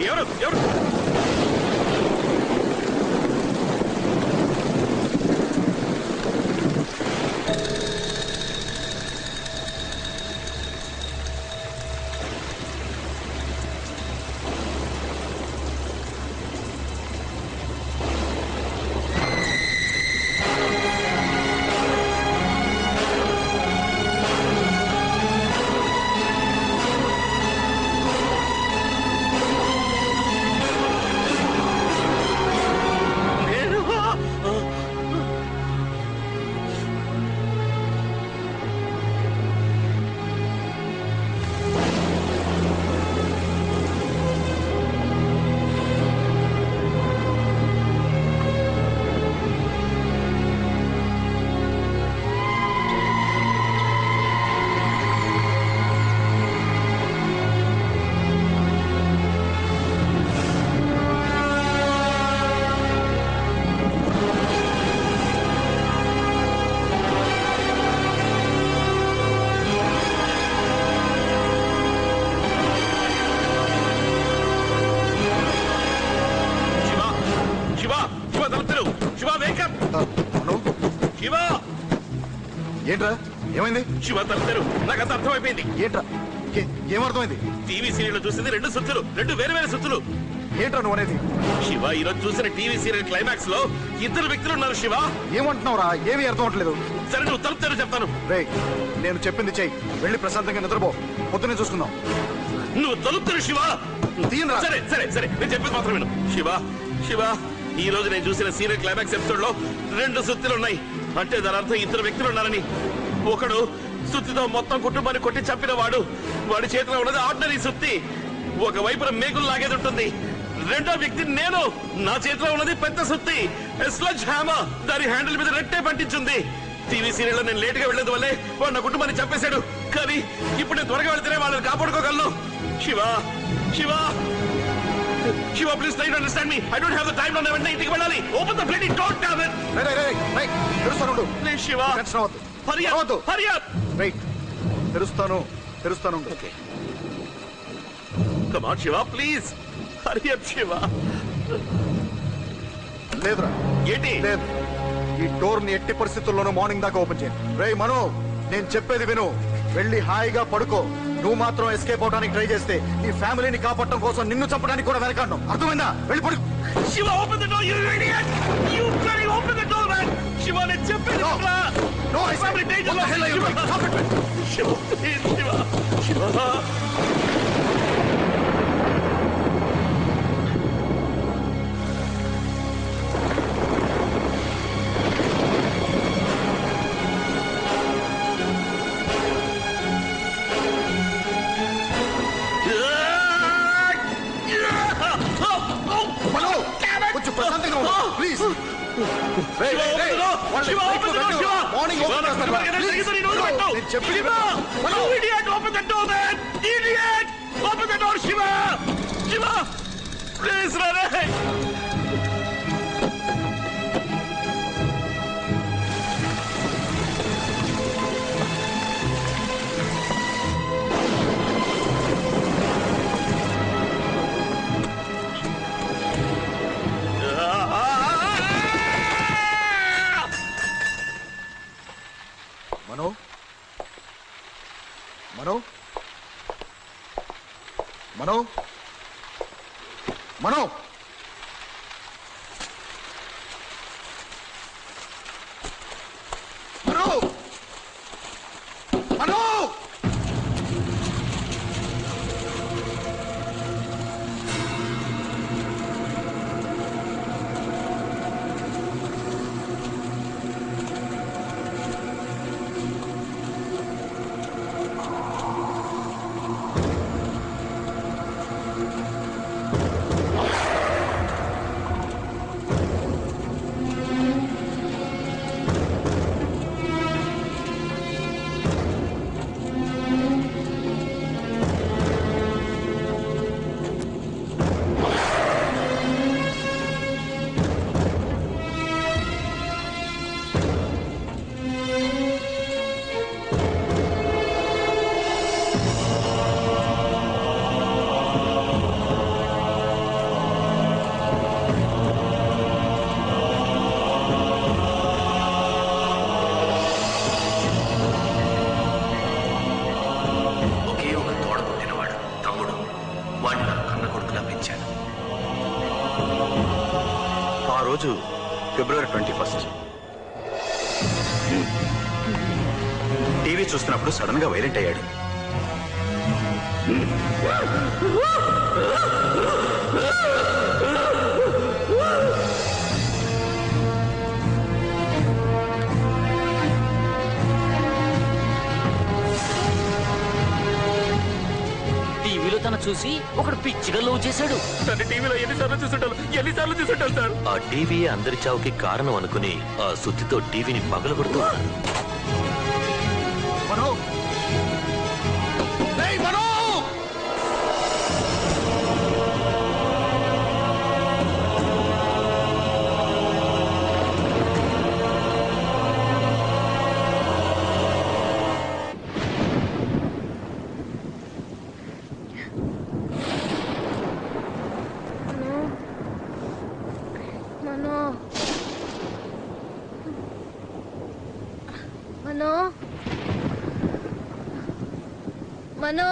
ఎవరు ఎవరు ఏంట్రా ఏమైంది? శివ తలుపుతారు నాకంత అర్థమైపోయింది. ఏంట్రా ఏమర్థమైంది? టీవీ సీరియల్ చూసింది 2 సుత్తులు, 2 వేరు వేరు సుత్తులు. ఏంట్రా నువ్వు అనేది? శివ ఈరోజు చూసిన టీవీ సీరియల్ క్లైమాక్స్ లో 2 వ్యక్తులు ఉన్నారు. శివ ఏమంటున్నావురా? ఏమీ అర్థం అవట్లేదు. సరే నువ్వు తలుపుతారు చెప్తాను. రే నేను చెప్పింది చెయ్యి, వెళ్ళి ప్రశాంతంగా నిద్రపో, పొద్దునే చూసుకుందాం. నువ్వు తలుపుతారు శివ. తీయనరా. సరే సరే సరే నేను చెప్పేది మాత్రం విను. శివ శివ ఈ రోజు నేను చూసిన సీరియల్ క్లైమాక్స్ ఎపిసోడ్ లో 2 సుత్తులు ఉన్నాయి. అంటే దాని అర్థం 2 వ్యక్తులు ఉన్నారని. ఒకడు సుత్తితో మొత్తం కుటుంబాన్ని కొట్టి చంపిన వాడి చేతిలో ఉన్నది ఆర్డినరీ సుత్తి, ఒకవైపున మేకులు లాగేది ఉంటుంది. రెండో వ్యక్తి నేను, నా చేతిలో ఉన్నది పెద్ద సుత్తి, స్లడ్జ్ హ్యామర్. దాని హ్యాండిల్ మీద రెట్టే పంటించింది. టీవీ సీరియల్ లో నేను లేట్ గా వెళ్లేదు వల్లే వాడు నా కుటుంబాన్ని చంపేశాడు. కానీ ఇప్పుడు నేను త్వరగా వెళ్తేనే వాళ్ళని కాపాడుకోగలను. Shiva Shiva Shiva please try to understand me. I don't have the time. నా వెంటనే ఇంటికి వెళ్ళాలి. Open the bloody door damn it. తెరుస్తాను. Please Shiva hurry up hurry up. Right తెరుస్తాను. Okay come on Shiva please hurry up Shiva. లేదురా. ఏంటి? లేదు, ఈ డోర్ ని ఎట్టి పరిస్థితుల్లోనూ మార్నింగ్ దాకా ఓపెన్ చేయండి. రే మను, నేను చెప్పేది విను. వెళ్ళి హాయిగా పడుకో. నువ్వు మాత్రం ఎస్కేప్ అవడానికి ట్రై చేస్తే నీ ఫ్యామిలీని కాపాడటం కోసం నిన్ను చంపడానికి కూడా వెనకాడను. అర్థమైందా? వెళ్ళి పడుకో. Shiva open the door you idiot. You bloody open the door man. Shiva నేను చెప్పేది వినరా? No I say danger. Shiva please Shiva Shiva. కొంచెం ప్రశాంతంగా ఉండు please. Mano? Mano? Mano? Mano? Mano? Mano? ఆ రోజు ఫిబ్రవరి 21. టీవీ చూస్తున్నప్పుడు సడన్ గా వైలెంట్ అయ్యాడు. టీవీలో తన చూసి ఒకడు పిచ్చిగా లవ్ చేశాడు. తన టీవీలో ఎన్నిసార్లు చూసుంటాను సార్. ఆ టీవీ అందరి చావుకి కారణం అనుకుని ఆ సుత్తితో టీవీని పగలగొడుతూ మనో రేయ్ మనో మనో మనో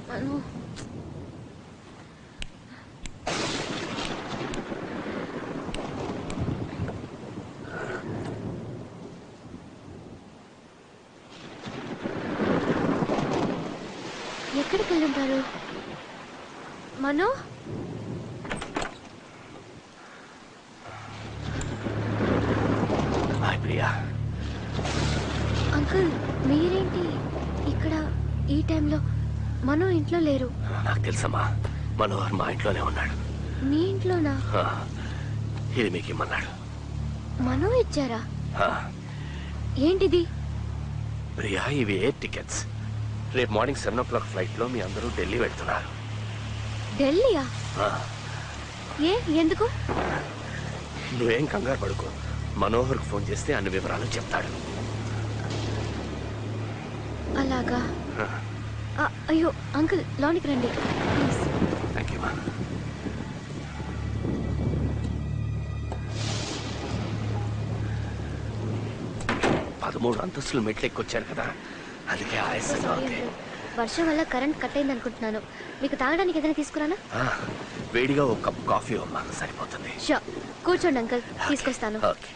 మనో ఎక్కడికి వెళ్ళుంటారు? మనో ప్రియా. అంకుల్ మీరేంటి ఇక్కడ ఈ టైంలో? మనో ఇంట్లో లేరు. నాకు తెలుసమ్మా, మనోహర్ మా ఇంట్లోనే ఉన్నాడు. మీ ఇంట్లోనా? ఇది మీకు ఇమ్మన్నాడు. మనో ఇచ్చారా? ఏంటిది? ప్రియా, ఇవి ఎయిర్ టికెట్స్. రేపు మార్నింగ్ 7 o'clock ఫ్లైట్ లో మీ అందరూ ఢిల్లీ వెళ్తున్నారు. ఢిల్లీయా? ఎందుకు? నువ్వేం కంగారు పడుకో. మనోహర్కి ఫోన్ చేస్తే అన్ని వివరాలు చెప్తాడు. అలాగా? అయ్యో అంకుల్, లోనికి రండి ప్లీజ్. Thank you. 13 అంతస్తులు మెట్లు ఎక్కొచ్చారు కదా, అందుకే ఆయాసంగా ఉంది. వర్షం వల్ల కరెంట్ కట్ అయింది అనుకుంటున్నాను. మీకు తాగడానికి ఏదైనా తీసుకురానా? వేడిగా ఒక కప్ కాఫీ అమ్మా, సరిపోతుంది. షూర్, కూర్చోండి అంకుల్, తీసుకొస్తాను. ఓకే.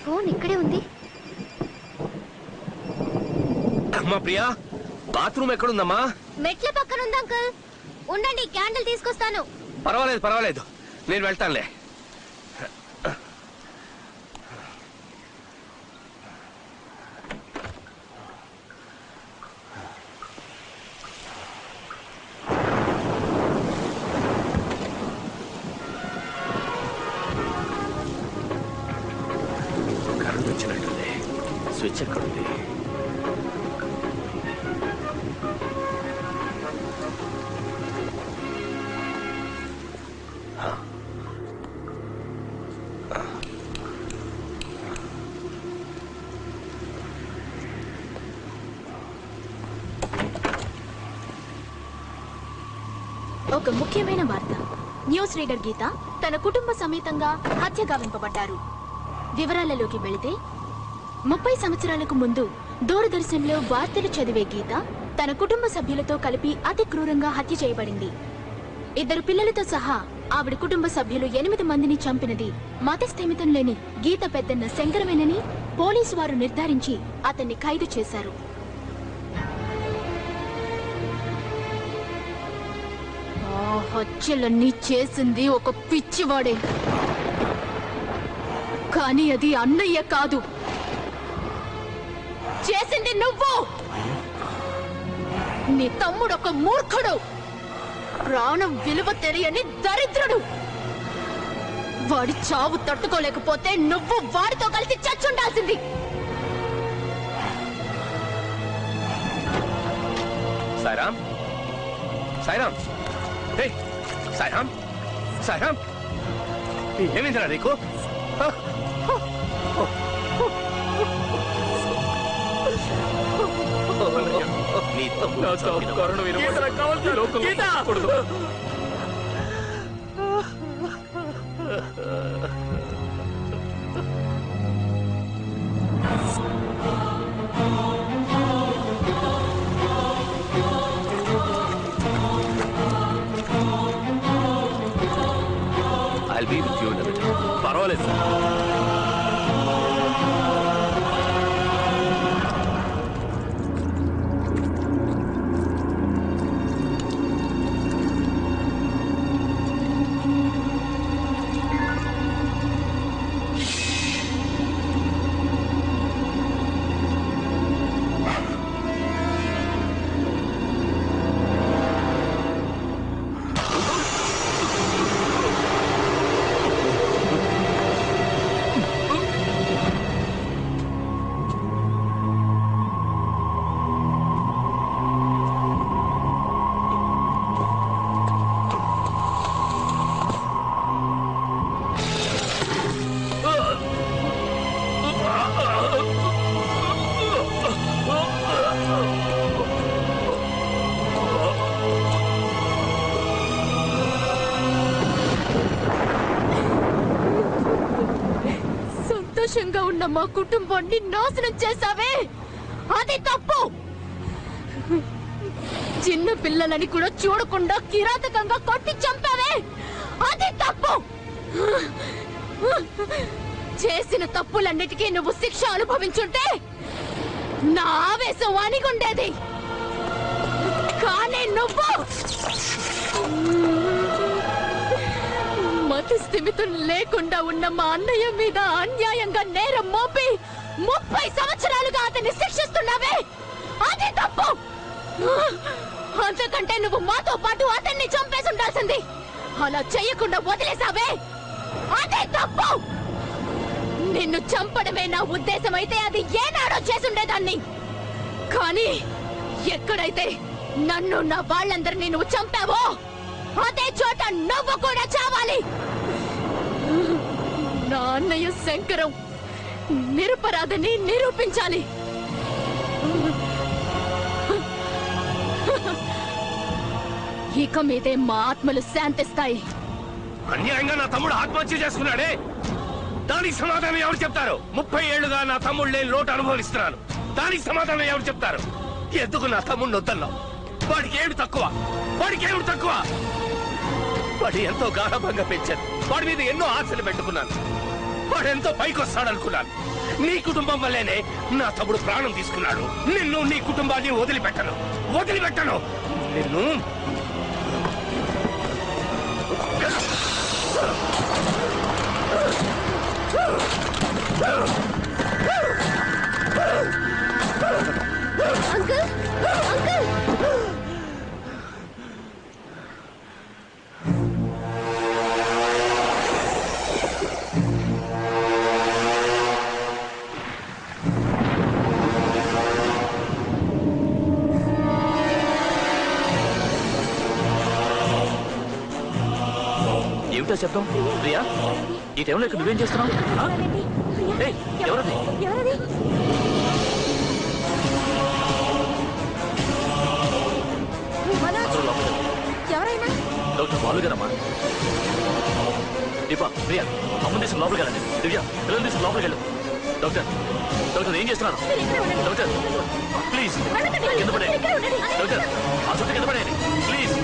ఫోన్ ఇక్కడే ఉంది. అమ్మా ప్రియా, బాత్రూమ్ ఎక్కడుందమ్మా? మెట్ల పక్కన ఉంది అంకుల్. ఉండండి, క్యాండిల్ తీసుకొస్తాను. పర్వాలేదు పర్వాలేదు, నేను వెళ్తానులే. కరెంట్ వచ్చినట్టుంది. స్విచ్ ఎక్కడుంది? ఒక ముఖ్యమైన వార్త. న్యూస్ రీడర్ గీత తన కుటుంబ సమేతంగా హత్య గావింపబడ్డారు. వివరాలలోకి వెళితే 30 సంవత్సరాలకు ముందు దూరదర్శన్లో వార్తలు చదివే గీత తన కుటుంబ సభ్యులతో కలిపి అతి క్రూరంగా హత్య చేయబడింది. 2 పిల్లలతో సహా ఆవిడ కుటుంబ సభ్యులు 8 మందిని చంపినది మతస్థిమితం లేని గీత పెద్దన్న శంకరమేనని పోలీసు వారు నిర్ధారించి అతన్ని ఖైదు చేశారు. హత్యలన్నీ చేసింది ఒక పిచ్చివాడే, కానీ అది అన్నయ్య కాదు, చేసింది నువ్వు. నీ తమ్ముడు ఒక మూర్ఖుడు, ప్రాణం విలువ తెలియని దరిద్రుడు. వాడి చావు తట్టుకోలేకపోతే నువ్వు వాడితో కలిసి చచ్చుండాల్సింది. సాయిరామ్, సాయిరామ్, సాయిరామ్, సాయిరామ్, ఏమైందిరా నీకు? నీ తమ్ముడు చంపిన I'll be with you in a minute. పర్వాలేదు సార్. సంతోషంగా ఉన్న మా కుటుంబాన్ని నాశనం చేశావే, అది తప్పు. చిన్న పిల్లలని కూడా చూడకుండా కిరాతకంగా కొట్టి చంపావే, అది తప్పు. చేసిన తప్పులన్నిటికీ నువ్వు శిక్ష అనుభవించుంటే నా ఆవేశం అణిగుండేది. కానీ నువ్వు మతి స్థిమితం లేకుండా ఉన్న మా అన్నయ్య మీద అన్యాయంగా నేరం మోపి 30 సంవత్సరాలుగా అతన్ని శిక్షిస్తున్నావే, అది తప్పు. అంతకంటే నువ్వు మాతో పాటు అతన్ని చంపేసి ఉండాల్సింది. అలా చెయ్యకుండా వదిలేసావే, అదే తప్పు. నిన్ను చంపడమే నా ఉద్దేశం అయితే అది ఏనాడో చేసుండేదాన్ని. కానీ ఎక్కడైతే నన్ను నా వాళ్ళందరినీ నువ్వు చంపావో అదే చోట నువ్వు కూడా చావాలి. నా అన్నయ్య శంకరం నిరపరాధని నిరూపించాలి. ఇక మీదే మా ఆత్మలు శాంతిస్తాయి. అన్యాయంగా నా తమ్ముడు ఆత్మహత్య చేసుకున్నాడే, దానికి సమాధానం ఎవరు చెప్తారు? 30 ఏళ్లుగా నా తమ్ముడు లేని లోటు అనుభవిస్తున్నాను. దానికి సమాధానం ఎవరు చెప్తారు? ఎందుకు నా తమ్ముడిని వద్దన్నావు? వాడికి ఏమిటి తక్కువ? వాడు ఎంతో గాఢంగా పెంచాను. వాడి మీద ఎన్నో ఆశలు పెట్టుకున్నాను. వాడు ఎంతో పైకి వస్తాడనుకున్నాను. నీ కుటుంబం వల్లేనే నా తమ్ముడు ప్రాణం తీసుకున్నాడు. నిన్ను నీ కుటుంబాన్ని వదిలిపెట్టను నిన్ను. Uncle, uncle. ఏమిటో చెప్తాం ప్రియా? ఈ టైంలో ఇక్కడ నువ్వేం చేస్తున్నావు? ఎవరది? ఎవరైనా డాక్టర్ బాలు గారమ్మా. దీపా, ప్రియా, అమ్మని తీసుకుని లోపలికి వెళ్ళండి. దివ్య, పిల్లలు తీసుకుని లోపలికి వెళ్ళు. డాక్టర్ ఏం చేస్తున్నారు? డాక్టర్ ప్లీజ్ కింద పడేయండి. డాక్టర్ ఆ చుట్టూ కింద పడేయండి ప్లీజ్.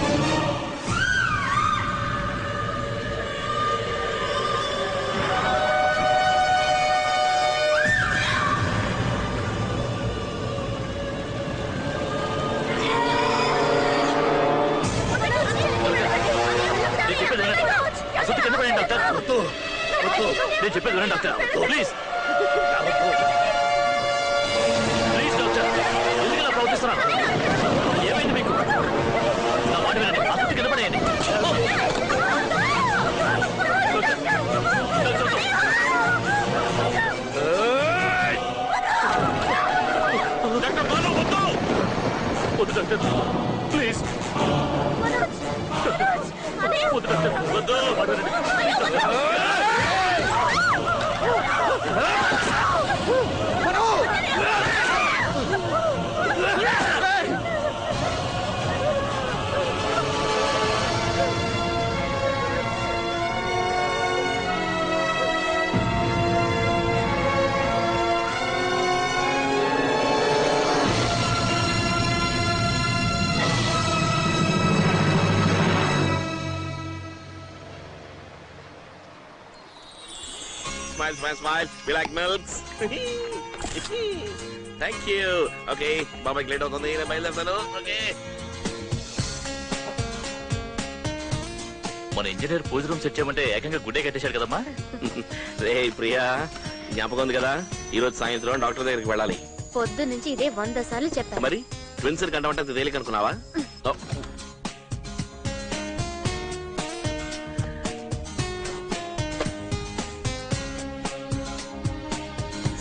నేను చెప్పేది వినండి డాక్టర్, ప్లీజ్ డాక్టర్. ఎందుకు ఇలా ప్రవర్తిస్తున్నారు? ఏమైంది మీకు? నా మాట వినండి, ఆ చుట్టూ కింద పడేయండి. వద్దు డాక్టర్, ప్లీజ్ వద్దు డాక్టర్, వద్దు. Smile smile smile we like milks thank you okay బాబాయ్ లేట్ అవుతుంది నేను బయలుదేరుతాను ఓకే మన ఇంజనీర్ పూజ రూమ్ సెట్ చేయమంటే ఏకంగా గుడ్డే కట్టేశాడు కదమ్మా. రే ప్రియా జ్ఞాపకం ఉంది కదా ఈ రోజు సాయంత్రం డాక్టర్ దగ్గరికి వెళ్ళాలి. పొద్దు నుంచి ఇదే 100 సార్లు చెప్పాను. మరి ట్విన్స్ కంటే తేలిక అనుకున్నావా?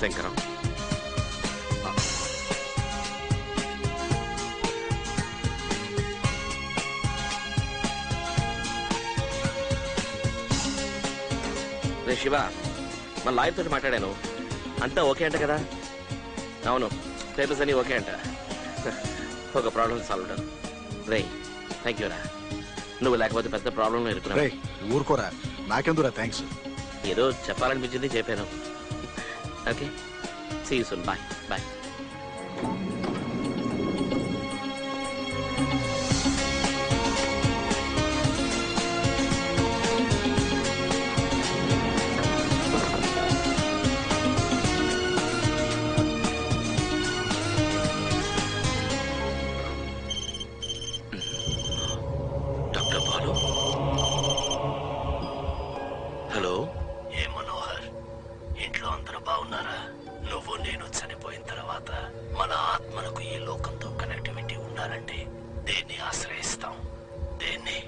శంకరం రే శివ మన లాయర్ తోటి మాట్లాడాను అంతా ఓకే అంట కదా? అవును పేపర్స్ అన్ని ఓకే అంట. ఒక ప్రాబ్లం సాల్వ్ అవుతాను. రే థ్యాంక్ యూ రా, నువ్వు లేకపోతే పెద్ద ప్రాబ్లం ఎదుర్కొన్నా. ఊరుకోరా, నాకెందురా థ్యాంక్స్. ఏదో చెప్పాలనిపించింది చెప్పాను. Okay see you soon bye bye. Doctor Balu. Hello. ఏ మనోహర్, ఇంట్లో అందరూ బాగున్నారా? నువ్వు నేను చనిపోయిన తర్వాత మన ఆత్మలకు ఈ లోకంతో కనెక్టివిటీ ఉండాలంటే దేన్ని ఆశ్రయిస్తాం? దేన్ని?